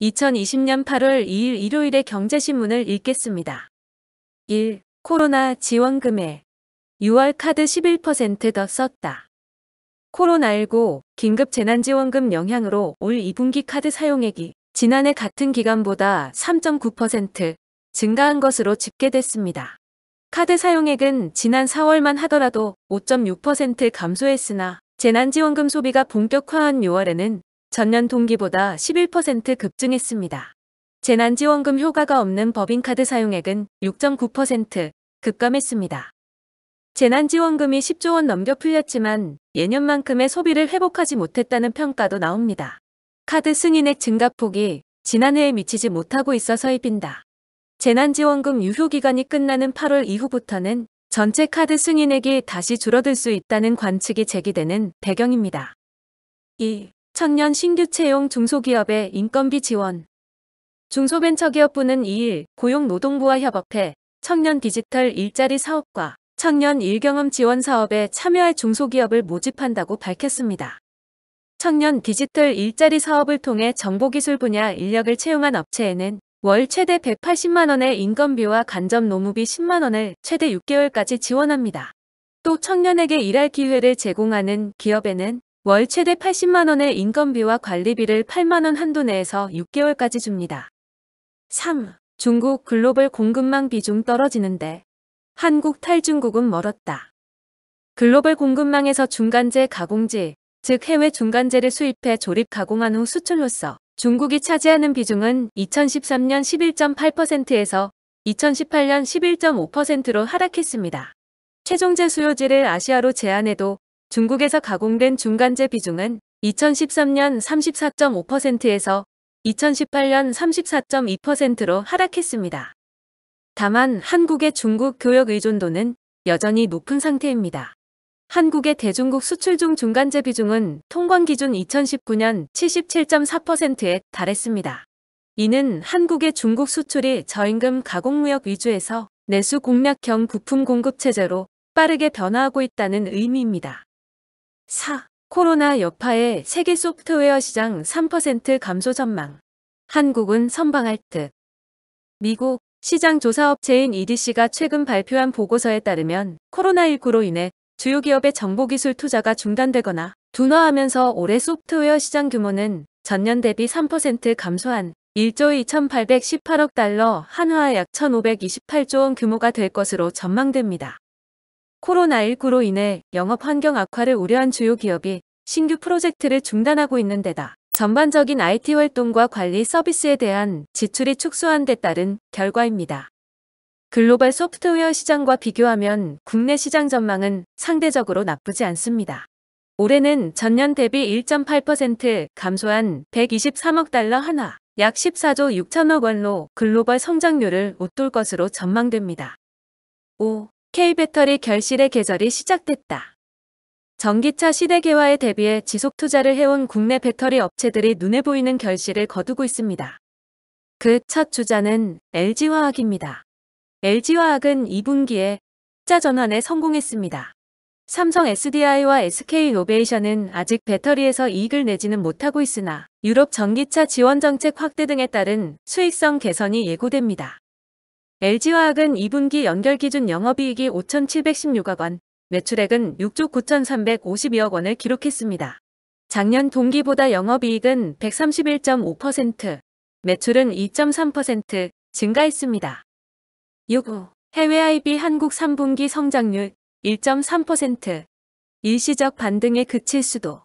2020년 8월 2일 일요일의 경제신문을 읽겠습니다. 1. 코로나 지원금에 6월 카드 11% 더 썼다. 코로나19 긴급재난지원금 영향으로 올 2분기 카드 사용액이 지난해 같은 기간보다 3.9% 증가한 것으로 집계됐습니다. 카드 사용액은 지난 4월만 하더라도 5.6% 감소했으나 재난지원금 소비가 본격화한 6월에는 전년 동기보다 11% 급증했습니다. 재난지원금 효과가 없는 법인카드 사용액은 6.9% 급감했습니다. 재난지원금이 10조 원 넘겨 풀렸지만 예년만큼의 소비를 회복하지 못했다는 평가도 나옵니다. 카드 승인액 증가폭이 지난해에 미치지 못하고 있어서입니다. 재난지원금 유효기간이 끝나는 8월 이후부터는 전체 카드 승인액이 다시 줄어들 수 있다는 관측이 제기되는 배경입니다. 2. 청년 신규 채용 중소기업의 인건비 지원. 중소벤처기업부는 2일 고용노동부와 협업해 청년 디지털 일자리 사업과 청년 일경험 지원 사업에 참여할 중소기업을 모집한다고 밝혔습니다. 청년 디지털 일자리 사업을 통해 정보기술 분야 인력을 채용한 업체에는 월 최대 180만 원의 인건비와 간접 노무비 10만 원을 최대 6개월까지 지원합니다. 또 청년에게 일할 기회를 제공하는 기업에는 월 최대 80만 원의 인건비와 관리비를 8만 원 한도 내에서 6개월까지 줍니다. 3. 중국 글로벌 공급망 비중 떨어지는데 한국 탈중국은 멀었다. 글로벌 공급망에서 중간재 가공지, 즉 해외 중간재를 수입해 조립 가공한 후 수출로서 중국이 차지하는 비중은 2013년 11.8%에서 2018년 11.5%로 하락했습니다. 최종재 수요지를 아시아로 제한해도 중국에서 가공된 중간재 비중은 2013년 34.5%에서 2018년 34.2%로 하락했습니다. 다만 한국의 중국 교역 의존도는 여전히 높은 상태입니다. 한국의 대중국 수출 중 중간재 비중은 통관 기준 2019년 77.4%에 달했습니다. 이는 한국의 중국 수출이 저임금 가공무역 위주에서 내수 공략형 부품 공급 체제로 빠르게 변화하고 있다는 의미입니다. 4. 코로나 여파에 세계 소프트웨어 시장 3% 감소 전망. 한국은 선방할 듯. 미국 시장조사업체인 EDC가 최근 발표한 보고서에 따르면 코로나19로 인해 주요 기업의 정보기술 투자가 중단되거나 둔화하면서 올해 소프트웨어 시장 규모는 전년 대비 3% 감소한 1조 2,818억 달러, 한화 약 1,528조 원 규모가 될 것으로 전망됩니다. 코로나19로 인해 영업 환경 악화를 우려한 주요 기업이 신규 프로젝트를 중단하고 있는 데다 전반적인 IT 활동과 관리 서비스에 대한 지출이 축소한 데 따른 결과입니다. 글로벌 소프트웨어 시장과 비교하면 국내 시장 전망은 상대적으로 나쁘지 않습니다. 올해는 전년 대비 1.8% 감소한 123억 달러 한화, 약 14조 6천억 원로 글로벌 성장률을 웃돌 것으로 전망됩니다. 5. K배터리 결실의 계절이 시작됐다. 전기차 시대개화에 대비해 지속 투자를 해온 국내 배터리 업체들이 눈에 보이는 결실을 거두고 있습니다. 그 첫 주자는 LG화학입니다. LG화학은 2분기에 흑자 전환에 성공했습니다. 삼성 SDI와 SK이노베이션은 아직 배터리에서 이익을 내지는 못하고 있으나 유럽 전기차 지원 정책 확대 등에 따른 수익성 개선이 예고됩니다. LG화학은 2분기 연결 기준 영업이익이 5,716억 원, 매출액은 6조 9,352억 원을 기록했습니다. 작년 동기보다 영업이익은 131.5%, 매출은 2.3% 증가했습니다. 6. 해외 IB 한국 3분기 성장률 1.3%, 일시적 반등에 그칠 수도.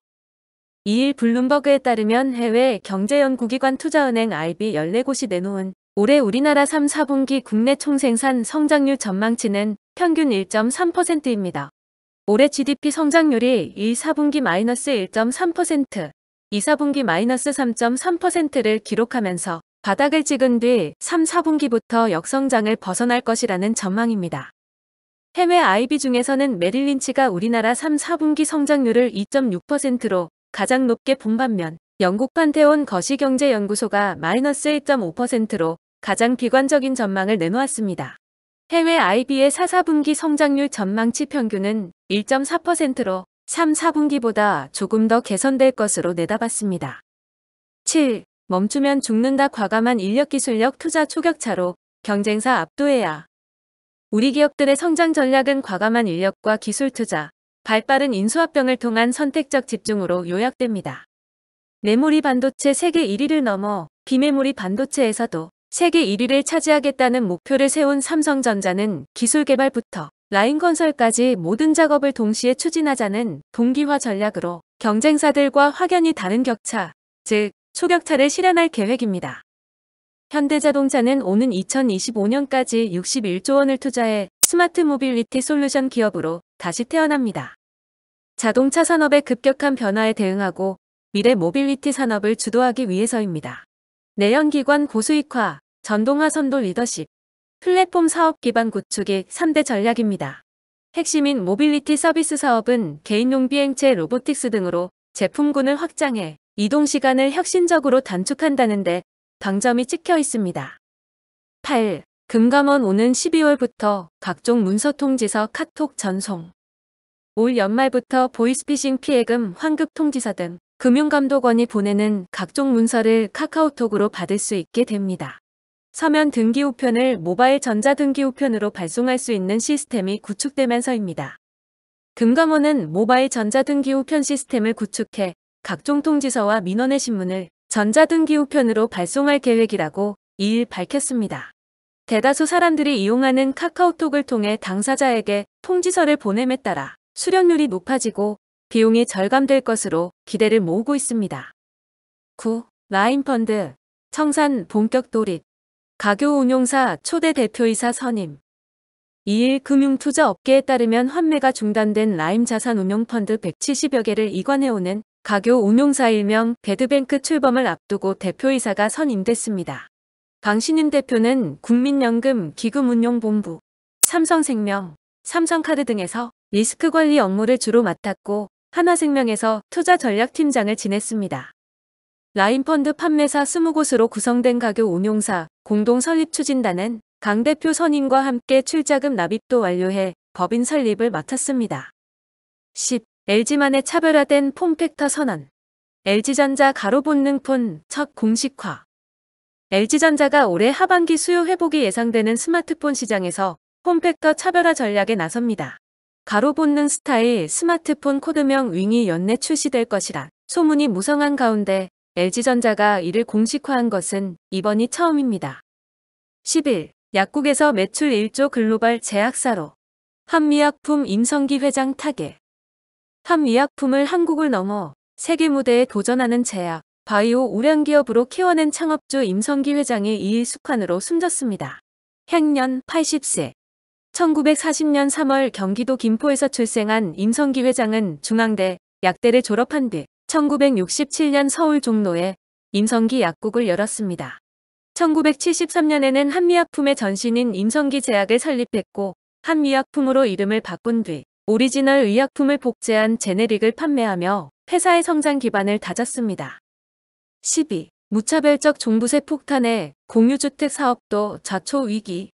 2일 블룸버그에 따르면 해외 경제연구기관 투자은행 IB 14곳이 내놓은 올해 우리나라 3, 4분기 국내 총생산 성장률 전망치는 평균 1.3%입니다. 올해 GDP 성장률이 1, 4분기 마이너스 1.3%, 2, 4분기 마이너스 3.3%를 기록하면서 바닥을 찍은 뒤 3, 4분기부터 역성장을 벗어날 것이라는 전망입니다. 해외 IB 중에서는 메릴린치가 우리나라 3, 4분기 성장률을 2.6%로 가장 높게 본 반면 영국 판테온 거시경제연구소가 마이너스 1.5%로 가장 비관적인 전망을 내놓았습니다. 해외 IB의 4, 4분기 성장률 전망치 평균은 1.4%로 3, 4분기보다 조금 더 개선될 것으로 내다봤습니다. 7. 멈추면 죽는다. 과감한 인력기술력 투자 초격차로 경쟁사 압도해야. 우리 기업들의 성장 전략은 과감한 인력과 기술 투자, 발빠른 인수합병을 통한 선택적 집중으로 요약됩니다. 메모리 반도체 세계 1위를 넘어 비메모리 반도체에서도 세계 1위를 차지하겠다는 목표를 세운 삼성전자는 기술 개발부터 라인 건설까지 모든 작업을 동시에 추진하자는 동기화 전략으로 경쟁사들과 확연히 다른 격차, 즉 초격차를 실현할 계획입니다. 현대자동차는 오는 2025년까지 61조 원을 투자해 스마트 모빌리티 솔루션 기업으로 다시 태어납니다. 자동차 산업의 급격한 변화에 대응하고 미래 모빌리티 산업을 주도하기 위해서입니다. 내연기관 고수익화, 전동화 선도 리더십, 플랫폼 사업 기반 구축이 3대 전략입니다. 핵심인 모빌리티 서비스 사업은 개인용 비행체 로보틱스 등으로 제품군을 확장해 이동 시간을 혁신적으로 단축한다는데 방점이 찍혀 있습니다. 8. 금감원 오는 12월부터 각종 문서 통지서 카톡 전송. 올 연말부터 보이스피싱 피해금 환급 통지서 등 금융감독원이 보내는 각종 문서를 카카오톡으로 받을 수 있게 됩니다. 서면 등기 우편을 모바일 전자등기 우편으로 발송할 수 있는 시스템이 구축되면서입니다. 금감원은 모바일 전자등기 우편 시스템을 구축해 각종 통지서와 민원의 신문을 전자등기 우편으로 발송할 계획이라고 2일 밝혔습니다. 대다수 사람들이 이용하는 카카오톡을 통해 당사자에게 통지서를 보냄에 따라 수령률이 높아지고 비용이 절감될 것으로 기대를 모으고 있습니다. 9. 라인펀드, 청산 본격 돌입, 가교 운용사 초대 대표이사 선임. 2일 금융투자업계에 따르면 환매가 중단된 라임 자산운용펀드 170여 개를 이관해오는 가교 운용사 일명 배드뱅크 출범을 앞두고 대표이사가 선임됐습니다. 강신임 대표는 국민연금기금운용본부, 삼성생명, 삼성카드 등에서 리스크관리 업무를 주로 맡았고 하나생명에서 투자전략팀장을 지냈습니다. 라인펀드 판매사 20곳으로 구성된 가교 운용사 공동설립추진단은 강 대표 선임과 함께 출자금 납입도 완료해 법인 설립을 맡았습니다. 10. LG만의 차별화된 폼팩터 선언. LG전자 가로본능폰 첫 공식화. LG전자가 올해 하반기 수요 회복이 예상되는 스마트폰 시장에서 폼팩터 차별화 전략에 나섭니다. 가로본능 스타일 스마트폰 코드명 윙이 연내 출시될 것이라 소문이 무성한 가운데 LG전자가 이를 공식화한 것은 이번이 처음입니다. 11. 약국에서 매출 1조 글로벌 제약사로. 한미약품 임성기 회장 타계. 한미약품을 한국을 넘어 세계 무대에 도전하는 제약, 바이오 우량기업으로 키워낸 창업주 임성기 회장이 2일 숙환으로 숨졌습니다. 향년 80세. 1940년 3월 경기도 김포에서 출생한 임성기 회장은 중앙대, 약대를 졸업한 뒤 1967년 서울 종로에 임성기 약국을 열었습니다. 1973년에는 한미약품의 전신인 임성기 제약을 설립했고 한미약품으로 이름을 바꾼 뒤 오리지널 의약품을 복제한 제네릭을 판매하며 회사의 성장 기반을 다졌습니다. 12. 무차별적 종부세 폭탄에 공유주택 사업도 좌초 위기.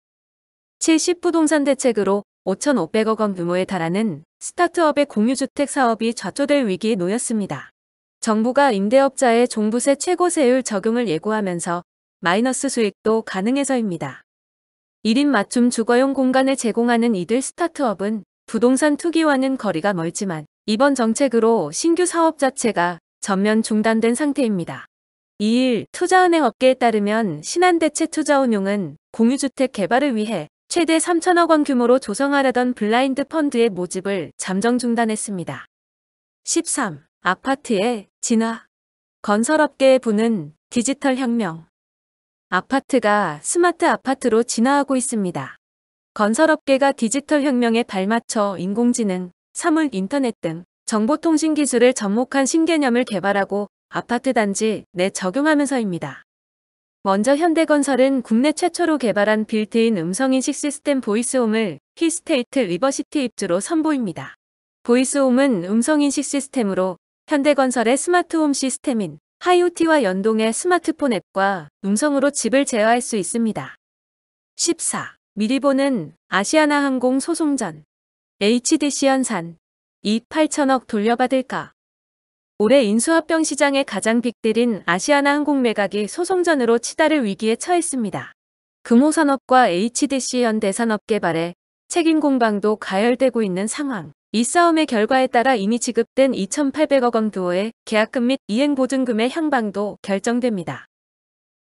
70 부동산 대책으로 5,500억 원 규모에 달하는 스타트업의 공유주택 사업이 좌초될 위기에 놓였습니다. 정부가 임대업자의 종부세 최고세율 적용을 예고하면서 마이너스 수익도 가능해서입니다. 1인 맞춤 주거용 공간을 제공하는 이들 스타트업은 부동산 투기와는 거리가 멀지만 이번 정책으로 신규 사업 자체가 전면 중단된 상태입니다. 2일 투자은행 업계에 따르면 신한대체투자운용은 공유주택 개발을 위해 최대 3천억 원 규모로 조성하려던 블라인드 펀드의 모집을 잠정 중단했습니다. 13. 아파트의 진화. 건설업계에 부는 디지털 혁명. 아파트가 스마트 아파트로 진화하고 있습니다. 건설업계가 디지털 혁명에 발맞춰 인공지능, 사물 인터넷 등 정보통신 기술을 접목한 신개념을 개발하고 아파트 단지 내 적용하면서입니다. 먼저 현대건설은 국내 최초로 개발한 빌트인 음성인식 시스템 보이스홈을 힐스테이트 리버시티 입주로 선보입니다. 보이스홈은 음성인식 시스템으로 현대건설의 스마트홈 시스템인 IoT와 연동해 스마트폰 앱과 음성으로 집을 제어할 수 있습니다. 14. 미리 보는 아시아나항공 소송전. HDC 연산. 2, 8천억 돌려받을까? 올해 인수합병 시장의 가장 빅딜인 아시아나항공 매각이 소송전으로 치달을 위기에 처했습니다. 금호산업과 HDC 현대산업개발의 책임 공방도 가열되고 있는 상황. 이 싸움의 결과에 따라 이미 지급된 2,800억 원 규모의 계약금 및 이행보증금의 향방도 결정됩니다.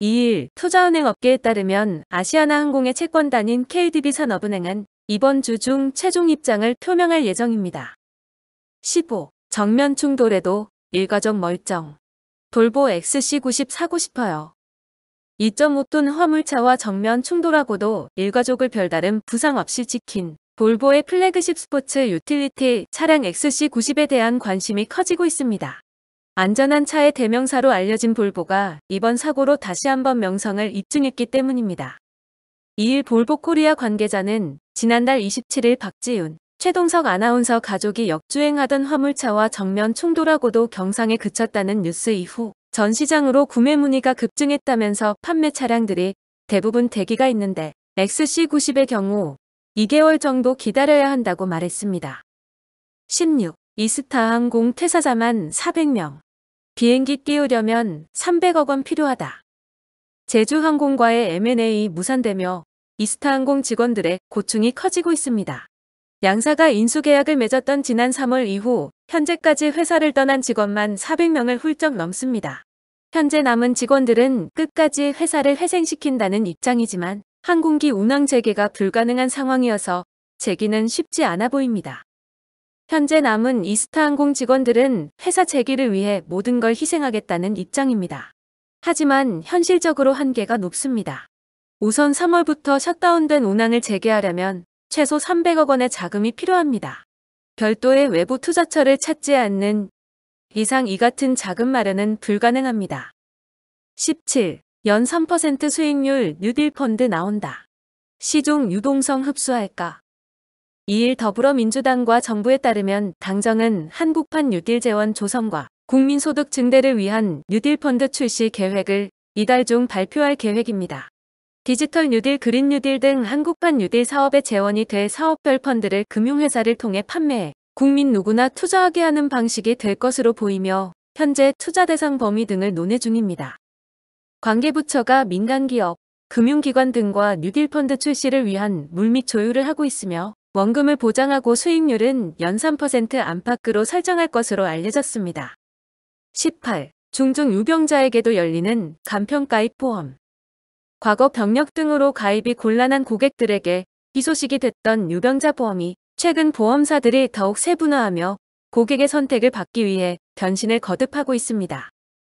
2일 투자은행 업계에 따르면 아시아나항공의 채권단인 KDB산업은행은 이번 주 중 최종 입장을 표명할 예정입니다. 15. 정면 충돌에도 일가족 멀쩡. 볼보 XC90 사고 싶어요. 2.5톤 화물차와 정면 충돌하고도 일가족을 별다른 부상 없이 지킨 볼보의 플래그십 스포츠 유틸리티 차량 XC90에 대한 관심이 커지고 있습니다. 안전한 차의 대명사로 알려진 볼보가 이번 사고로 다시 한번 명성을 입증했기 때문입니다. 2일 볼보 코리아 관계자는 지난달 27일 박지윤, 최동석 아나운서 가족이 역주행하던 화물차와 정면 충돌하고도 경상에 그쳤다는 뉴스 이후 전 시장으로 구매 문의가 급증했다면서 판매 차량들이 대부분 대기가 있는데 XC90의 경우 2개월 정도 기다려야 한다고 말했습니다. 16. 이스타항공 퇴사자만 400명. 비행기 띄우려면 300억 원 필요하다. 제주항공과의 M&A 무산되며 이스타항공 직원들의 고충이 커지고 있습니다. 양사가 인수계약을 맺었던 지난 3월 이후 현재까지 회사를 떠난 직원만 400명을 훌쩍 넘습니다. 현재 남은 직원들은 끝까지 회사를 회생시킨다는 입장이지만 항공기 운항 재개가 불가능한 상황이어서 재기는 쉽지 않아 보입니다. 현재 남은 이스타항공 직원들은 회사 재기를 위해 모든 걸 희생하겠다는 입장입니다. 하지만 현실적으로 한계가 높습니다. 우선 3월부터 셧다운된 운항을 재개하려면 최소 300억 원의 자금이 필요합니다. 별도의 외부 투자처를 찾지 않는 이상 이 같은 자금 마련은 불가능합니다. 17. 연 3% 수익률 뉴딜 펀드 나온다. 시중 유동성 흡수할까? 2일 더불어민주당과 정부에 따르면 당정은 한국판 뉴딜 재원 조성과 국민소득 증대를 위한 뉴딜 펀드 출시 계획을 이달 중 발표할 계획입니다. 디지털 뉴딜, 그린 뉴딜 등 한국판 뉴딜 사업의 재원이 될 사업별 펀드를 금융회사를 통해 판매해 국민 누구나 투자하게 하는 방식이 될 것으로 보이며 현재 투자 대상 범위 등을 논의 중입니다. 관계부처가 민간기업, 금융기관 등과 뉴딜 펀드 출시를 위한 물밑 조율을 하고 있으며 원금을 보장하고 수익률은 연 3% 안팎으로 설정할 것으로 알려졌습니다. 18. 중증 유병자에게도 열리는 간편가입 보험. 과거 병력 등으로 가입이 곤란한 고객들에게 희소식이 됐던 유병자 보험이 최근 보험사들이 더욱 세분화하며 고객의 선택을 받기 위해 변신을 거듭하고 있습니다.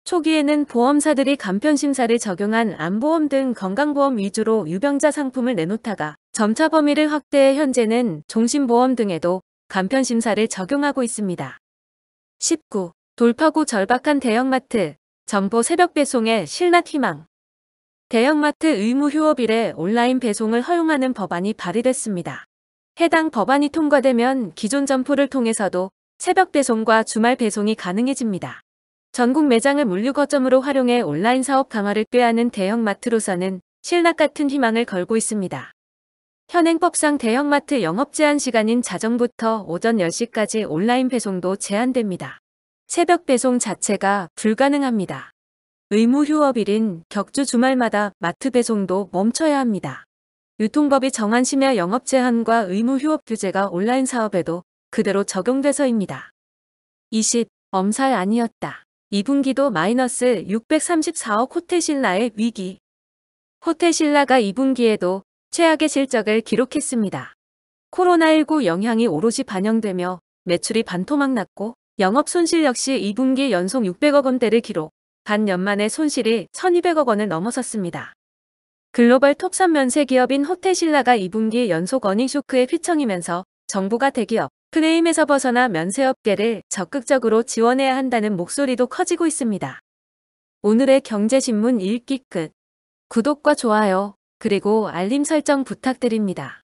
초기에는 보험사들이 간편심사를 적용한 암보험 등 건강보험 위주로 유병자 상품을 내놓다가 점차 범위를 확대해 현재는 종신보험 등에도 간편심사를 적용하고 있습니다. 19. 돌파구 절박한 대형마트, 점포 새벽 배송의 실낫 희망. 대형마트 의무 휴업일에 온라인 배송을 허용하는 법안이 발의됐습니다. 해당 법안이 통과되면 기존 점포를 통해서도 새벽 배송과 주말 배송이 가능해집니다. 전국 매장을 물류 거점으로 활용해 온라인 사업 강화를 꾀하는 대형마트로서는 실낫 같은 희망을 걸고 있습니다. 현행법상 대형마트 영업 제한 시간인 자정부터 오전 10시까지 온라인 배송도 제한됩니다. 새벽 배송 자체가 불가능합니다. 의무 휴업일인 격주 주말마다 마트 배송도 멈춰야 합니다. 유통법이 정한 심야 영업 제한과 의무 휴업 규제가 온라인 사업에도 그대로 적용돼서입니다. 20. 엄살 아니었다. 2분기도 마이너스 634억 호텔신라의 위기. 호텔신라가 2분기에도 최악의 실적을 기록했습니다. 코로나19 영향이 오롯이 반영되며 매출이 반토막 났고 영업 손실 역시 2분기 연속 600억 원대를 기록. 반년만에 손실이 1200억 원을 넘어섰습니다. 글로벌 톱3 면세 기업인 호텔신라가 2분기 연속 어닝쇼크에 휘청이면서 정부가 대기업 프레임에서 벗어나 면세업계를 적극적으로 지원해야 한다는 목소리도 커지고 있습니다. 오늘의 경제신문 읽기 끝. 구독과 좋아요, 그리고 알림 설정 부탁드립니다.